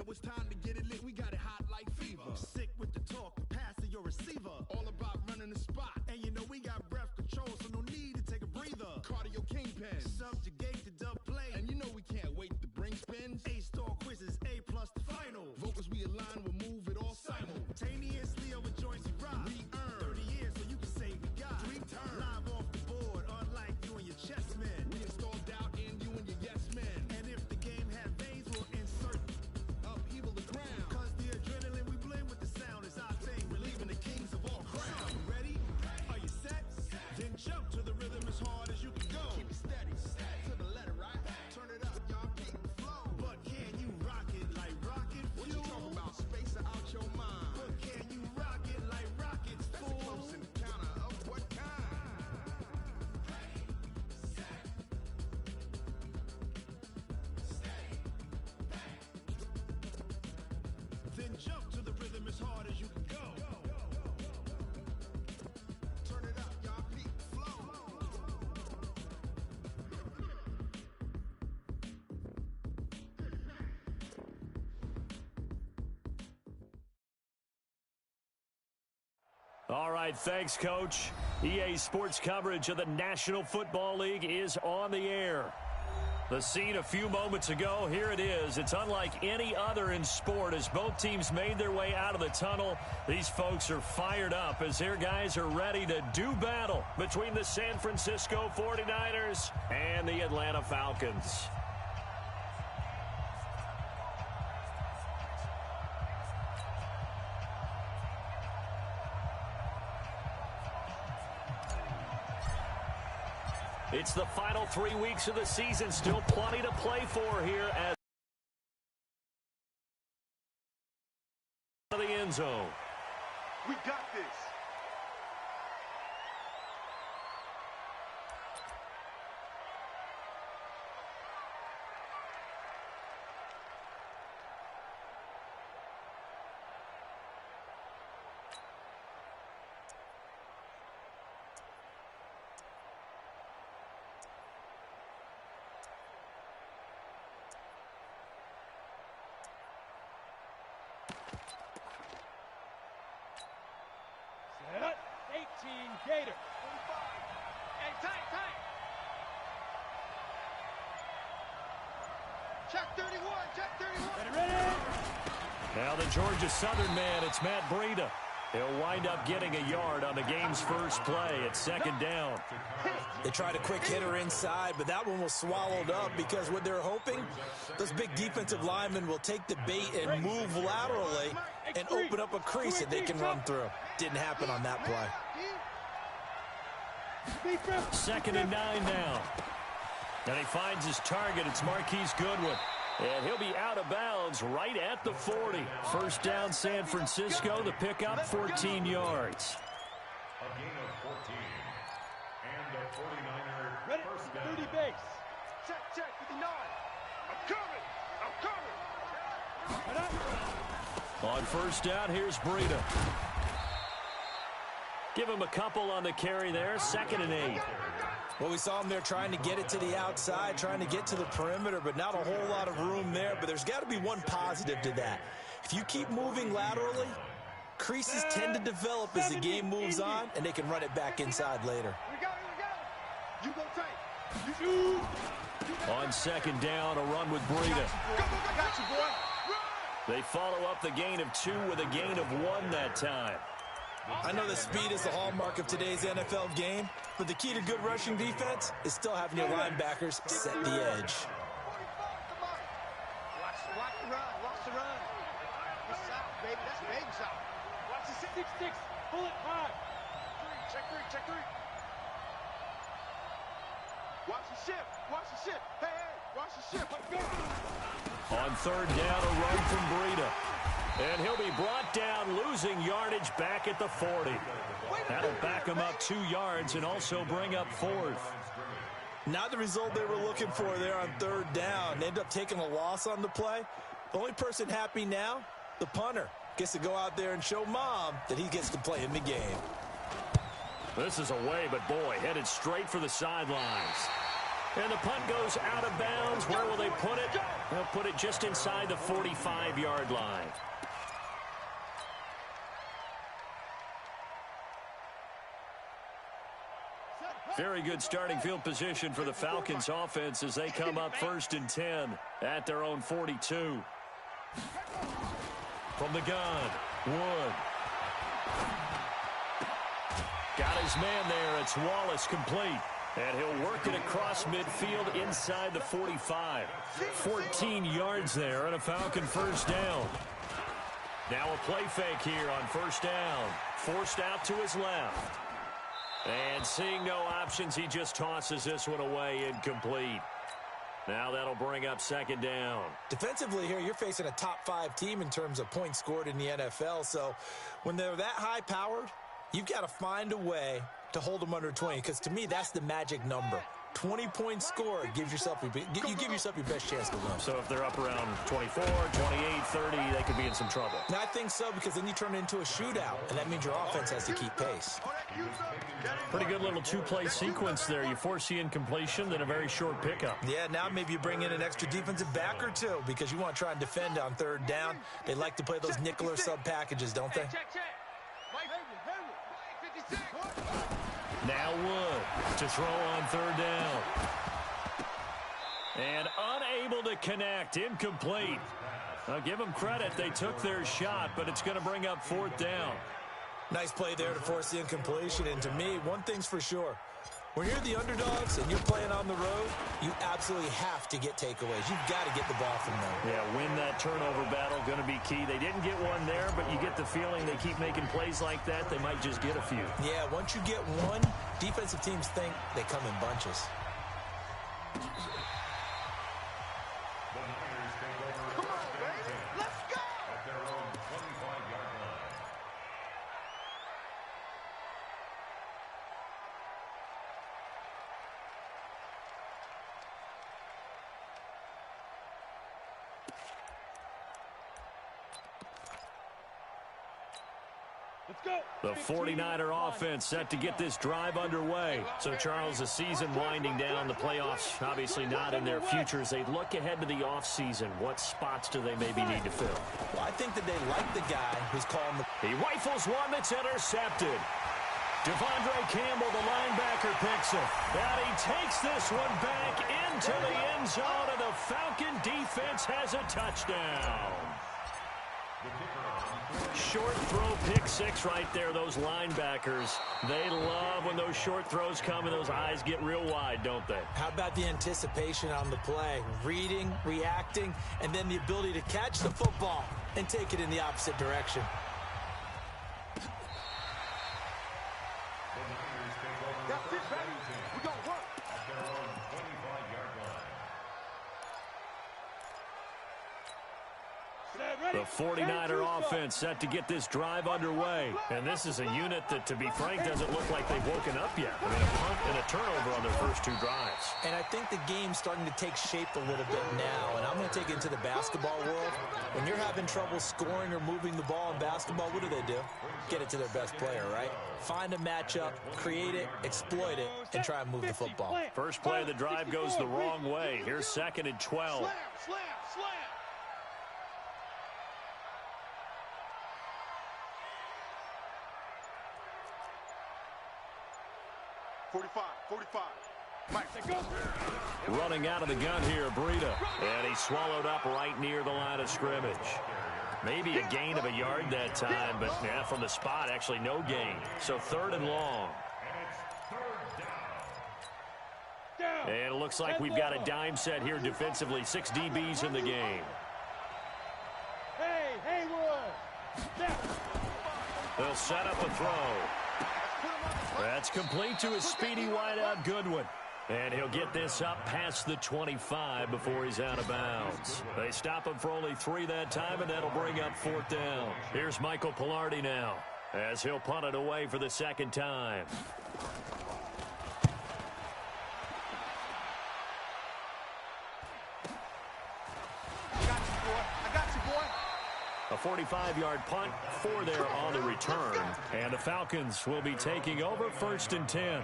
Now it's time to get it lit, we got it hot like fever. Sick with the talk, the pass to your receiver. All about running the spot. And you know we got breath control, so no need to take a breather. Cardio kingpin. Subjugate the dub play. And you know we can't wait to bring spins. A-star quizzes, A+ the final. Vocals we align, we'll move it all simultaneously over joints we rock. We earn 30 years, so you can say we got 3 turns. Live off the board, unlike you and your chess men. We install doubt in you and your yes men. And if the game had veins, we'll insert upheaval the ground. Cause the adrenaline we blend with the sound is our thing. We're leaving the kings of all crowns. You ready? Are you set? Then jump to the rhythm as hard as you can go. Keep it steady, to the letter, right? Turn it up, y'all, keep the flow. But can you rock it like rocket fuel? What you talking about? Space out your mind. But can you rock it like rockets, That's fool? a close encounter of what kind? Then jump to the rhythm as hard as you can go. Turn it up, y'all, keep the flow. All right, thanks, Coach. EA Sports coverage of the National Football League is on the air. The scene a few moments ago, here it is. It's unlike any other in sport as both teams made their way out of the tunnel. These folks are fired up as their guys are ready to do battle between the San Francisco 49ers and the Atlanta Falcons. It's the final 3 weeks of the season. Still plenty to play for here as the end zone. We got this. Set. 18 Gator. 45. Hey, tight. Check 31. Check 31. Ready. Now the Georgia Southern man, it's Matt Breida. He'll wind up getting a yard on the game's first play at second down. They tried a quick hitter inside, but that one was swallowed up because what they're hoping, those big defensive linemen will take the bait and move laterally and open up a crease that they can run through. Didn't happen on that play. Second and 9 now. And he finds his target. It's Marquise Goodwin. And he'll be out of bounds right at the 40. First down, San Francisco. The pickup, 14 yards. A gain of 14. And the 49er Ready. first down. 30 base. Check 59. I'm coming. On first down, here's Breida. Give him a couple on the carry there. Second and 8. Well, we saw him there trying to get it to the outside, trying to get to the perimeter, but not a whole lot of room there. But there's got to be one positive to that. If you keep moving laterally, creases tend to develop as the game moves on, and they can run it back inside later. We got it. You go tight. On second down, a run with Breida. I got you, boy. They follow up the gain of 2 with a gain of 1 that time. I know that speed is the hallmark of today's NFL game, but the key to good rushing defense is still having your linebackers set the edge. Watch the run. Watch the run. Good shot, baby. That's baby shot. Watch the 6-6. Pull it high. Check three. Watch the shift. Hey. Watch the shift. Let's go. On third down, a run from Breida. And he'll be brought down, losing yardage back at the 40. That'll back him up 2 yards and also bring up 4th. Not the result they were looking for there on third down. They end up taking a loss on the play. The only person happy now, the punter, gets to go out there and show Mom that he gets to play in the game. This is away, but boy, headed straight for the sidelines. And the punt goes out of bounds. Where will they put it? They'll put it just inside the 45-yard line. Very good starting field position for the Falcons offense as they come up 1st and 10 at their own 42. From the gun, Wood. Got his man there. It's Wallace complete. And he'll work it across midfield inside the 45. 14 yards there and a Falcon first down. Now a play fake here on first down. Forced out to his left. And seeing no options, he just tosses this one away incomplete. Now that'll bring up 2nd down. Defensively here, you're facing a top 5 team in terms of points scored in the NFL. So when they're that high-powered, you've got to find a way to hold them under 20, because to me, that's the magic number. 20 points scored gives yourself you give yourself your best chance to win. So if they're up around 24, 28, 30, they could be in some trouble. And I think so, because then you turn it into a shootout, and that means your offense has to keep pace. Pretty good little 2-play sequence there. You force the incompletion, then a very short pickup. Yeah, now maybe you bring in an extra defensive back or two, because you want to try and defend on 3rd down. They like to play those nickel or sub packages, don't they? Now Wood to throw on 3rd down. And unable to connect. Incomplete. I'll give them credit. They took their shot, but it's going to bring up 4th down. Nice play there to force the incompletion. And to me, one thing's for sure. When you're the underdogs and you're playing on the road, you absolutely have to get takeaways. You've got to get the ball from them. Yeah, win that turnover battle, going to be key. They didn't get one there, but you get the feeling they keep making plays like that, they might just get a few. Yeah, once you get one, defensive teams think they come in bunches. Come on, baby. Let's go. At their own 25-yard line. The 49er offense set to get this drive underway. So, Charles, the season winding down, the playoffs obviously not in their future. As they look ahead to the offseason, what spots do they maybe need to fill? Well, I think that they like the guy who's calling the... He rifles one that's intercepted. Devondre Campbell, the linebacker, picks it. And he takes this one back into the end zone, and the Falcon defense has a touchdown. Short throw, pick 6 right there. Those linebackers, they love when those short throws come and those eyes get real wide, don't they? How about the anticipation on the play? Reading, reacting, and then the ability to catch the football and take it in the opposite direction. That's it, baby. We're going to work. At their own 25-yard line. The 49er offense set to get this drive underway. And this is a unit that, to be frank, doesn't look like they've woken up yet. I mean, a punt and a turnover on their first 2 drives. And I think the game's starting to take shape a little bit now. And I'm going to take it into the basketball world. When you're having trouble scoring or moving the ball in basketball, what do? Get it to their best player, right? Find a matchup, create it, exploit it, and try and move the football. First play of the drive goes the wrong way. Here's 2nd and 12. Slam, slam, slam. 45. Mike, Running out of the gun here, Breida. And he swallowed up right near the line of scrimmage. Maybe a gain of a yard that time, but yeah, from the spot, actually no gain. So 3rd and long. And it looks like we've got a dime set here defensively. 6 DBs in the game. Hey, Haywood. They'll set up a throw. That's complete to his speedy wideout Goodwin. And he'll get this up past the 25 before he's out of bounds. They stop him for only 3 that time, and that'll bring up 4th down. Here's Michael Pilardi now, as he'll punt it away for the 2nd time. I got you, boy. A 45-yard punt, 4 there on the return. And the Falcons will be taking over 1st and 10.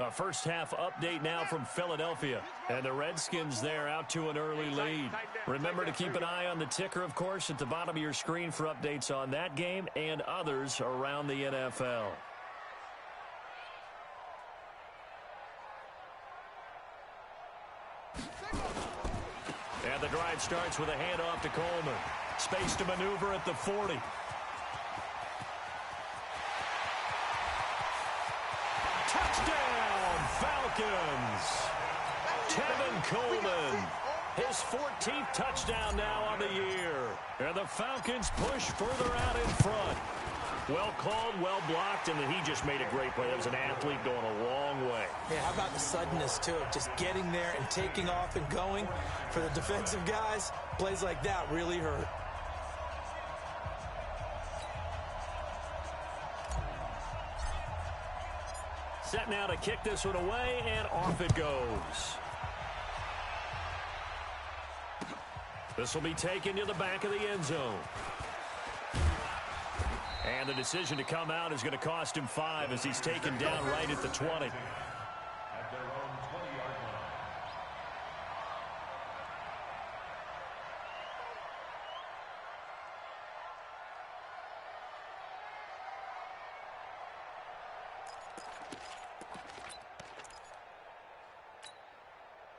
A first-half update now from Philadelphia. And the Redskins there out to an early lead. Remember to keep an eye on the ticker, of course, at the bottom of your screen for updates on that game and others around the NFL. And the drive starts with a handoff to Coleman. Space to maneuver at the 40. Touchdown, Falcons! Tevin Coleman, his 14th touchdown now on the year. And the Falcons push further out in front. Well called, well blocked, and then he just made a great play. That was an athlete going a long way. Yeah, how about the suddenness, too? Just getting there and taking off and going. For the defensive guys, plays like that really hurt. Set now to kick this one away, and off it goes. This will be taken to the back of the end zone. And the decision to come out is going to cost him 5 as he's taken down right at the 20. At their own 20-yard line.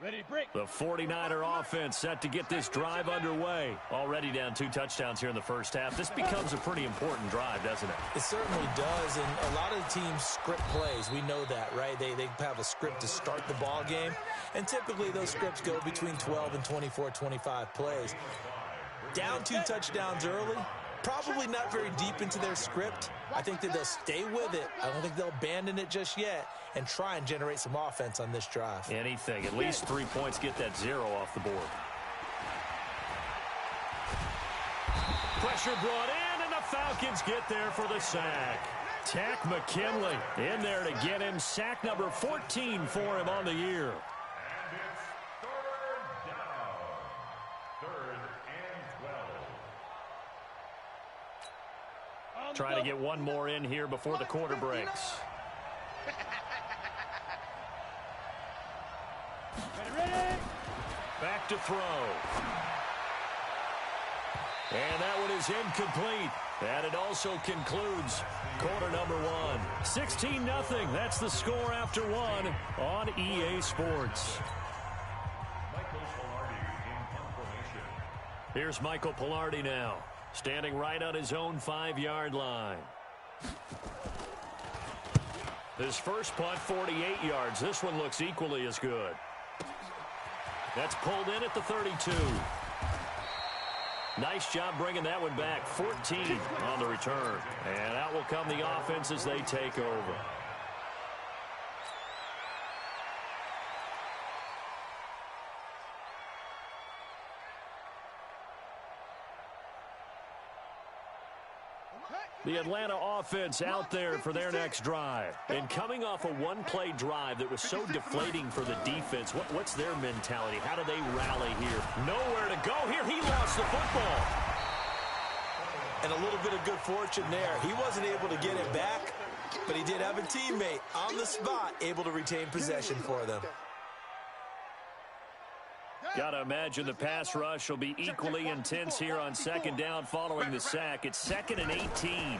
Ready to break. The 49er offense set to get this drive underway. Already down 2 touchdowns here in the first half. This becomes a pretty important drive, doesn't it? It certainly does, and a lot of the teams script plays. We know that, right? They have a script to start the ball game, and typically those scripts go between 12 and 24, 25 plays. Down 2 touchdowns early, probably not very deep into their script. I think that they'll stay with it. I don't think they'll abandon it just yet and try and generate some offense on this drive. Anything. At least 3 points, get that 0 off the board. Pressure brought in, and the Falcons get there for the sack. Tack McKinley in there to get him. Sack number 14 for him on the year. And it's third down. 3rd and 12. Trying to get one more in here before the quarter breaks. Ready. Back to throw. And that one is incomplete. And it also concludes quarter number 1. 16-0. That's the score after 1 on EA Sports. Michael Pilardi in punt formation. Here's Michael Pilardi now, standing right on his own 5-yard line. His first punt, 48 yards. This one looks equally as good. That's pulled in at the 32. Nice job bringing that one back. 14 on the return. And out will come the offense as they take over. The Atlanta offense out there for their next drive. And coming off a one-play drive that was so deflating for the defense, what's their mentality? How do they rally here? Nowhere to go here. He lost the football. And a little bit of good fortune there. He wasn't able to get it back, but he did have a teammate on the spot able to retain possession for them. Got to imagine the pass rush will be equally intense here on second down following the sack. It's 2nd and 18.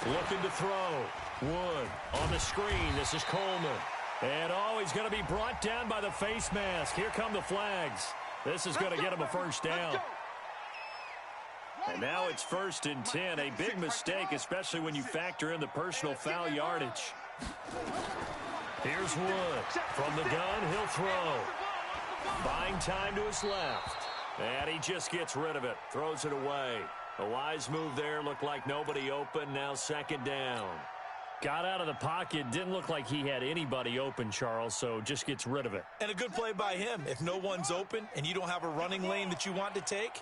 Looking to throw. Wood on the screen. This is Coleman. And he's going to be brought down by the face mask. Here come the flags. This is going to get him a first down. And now it's 1st and 10. A big mistake, especially when you factor in the personal foul yardage. Here's Wood. From the gun, he'll throw. Buying time to his left. And he just gets rid of it. Throws it away. A wise move there. Looked like nobody open. Now 2nd down. Got out of the pocket. Didn't look like he had anybody open, Charles, so just gets rid of it. And a good play by him. If no one's open and you don't have a running lane that you want to take,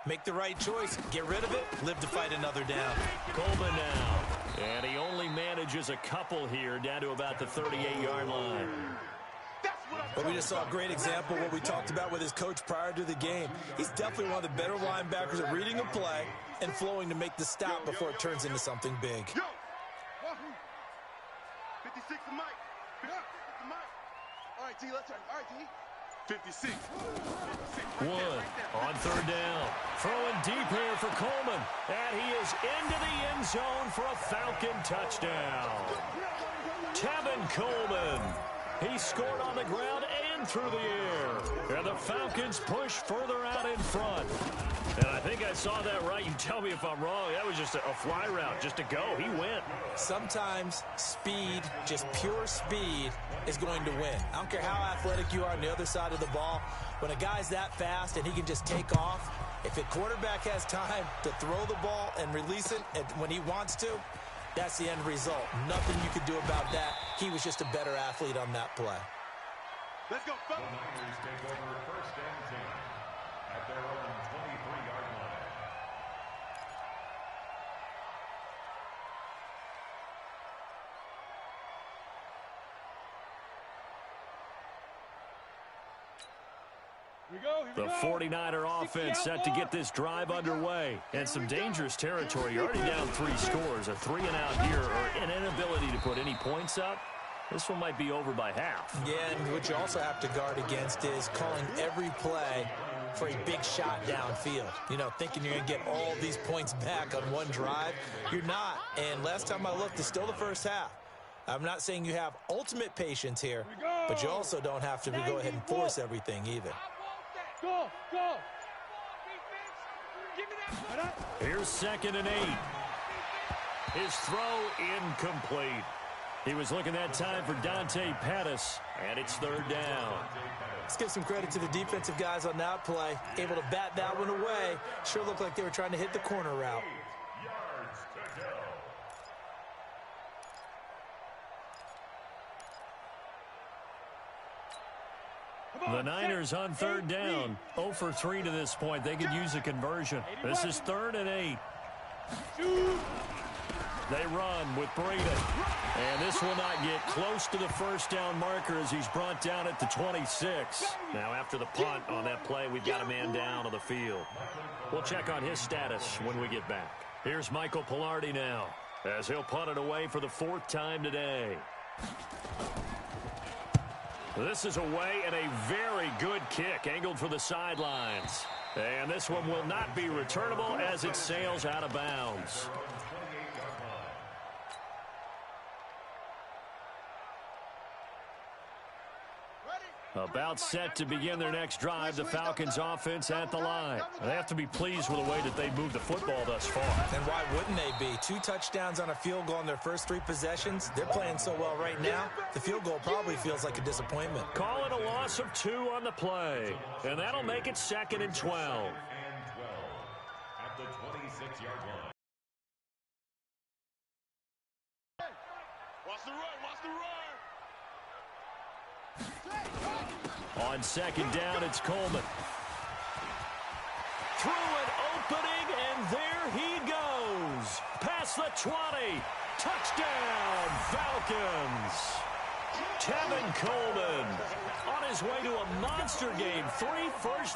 make the right choice. Get rid of it. Live to fight another down. Coleman now. And he only manages a couple here down to about the 38-yard line. But we just saw a great example of what we talked about with his coach prior to the game. He's definitely one of the better linebackers at reading a play and flowing to make the stop before it turns into something big. 56 Mike. 56. 1 on third down. Throwing deep here for Coleman. And he is into the end zone for a Falcon touchdown. Tevin Coleman. He scored on the ground and through the air. And the Falcons push further out in front. And I think I saw that right. You tell me if I'm wrong. That was just a fly route, just to go. He went. Sometimes speed, just pure speed, is going to win. I don't care how athletic you are on the other side of the ball. When a guy's that fast and he can just take off, if a quarterback has time to throw the ball and release it when he wants to, that's the end result. Nothing you could do about that. He was just a better athlete on that play. Let's go. The Niners take over first and 10 at their own 23-yard line. The 49er offense set to get this drive underway. And some dangerous territory. You're already down 3 scores. A 3-and-out here or an inability to put any points up. This one might be over by half. Yeah, and what you also have to guard against is calling every play for a big shot downfield. You know, thinking you're going to get all these points back on one drive. You're not. And last time I looked, it's still the first half. I'm not saying you have ultimate patience here, but you also don't have to go ahead and force everything either. Go! Give me that. Here's 2nd and 8. His throw incomplete. He was looking that time for Dante Pettis, and it's 3rd down. Let's give some credit to the defensive guys on that play. Able to bat that one away. Sure looked like they were trying to hit the corner route. Yards to go. The Niners on 3rd down. 0 for 3 to this point. They could use a conversion. This is 3rd and 8. They run with Breida. And this will not get close to the first down marker as he's brought down at the 26. Now after the punt on that play, we've got a man down on the field. We'll check on his status when we get back. Here's Michael Pilardi now as he'll punt it away for the 4th time today. This is away and a very good kick angled for the sidelines. And this one will not be returnable as it sails out of bounds. About set to begin their next drive, the Falcons offense at the line. They have to be pleased with the way that they moved the football thus far. And why wouldn't they be? 2 touchdowns on a field goal in their first 3 possessions. They're playing so well right now, the field goal probably feels like a disappointment. Call it a loss of 2 on the play. And that'll make it 2nd and 12. At the 26-yard line. Watch the run. On 2nd down, it's Coleman. Through an opening, and there he goes. Past the 20. Touchdown, Falcons. Tevin Coleman on his way to a monster game. 3 first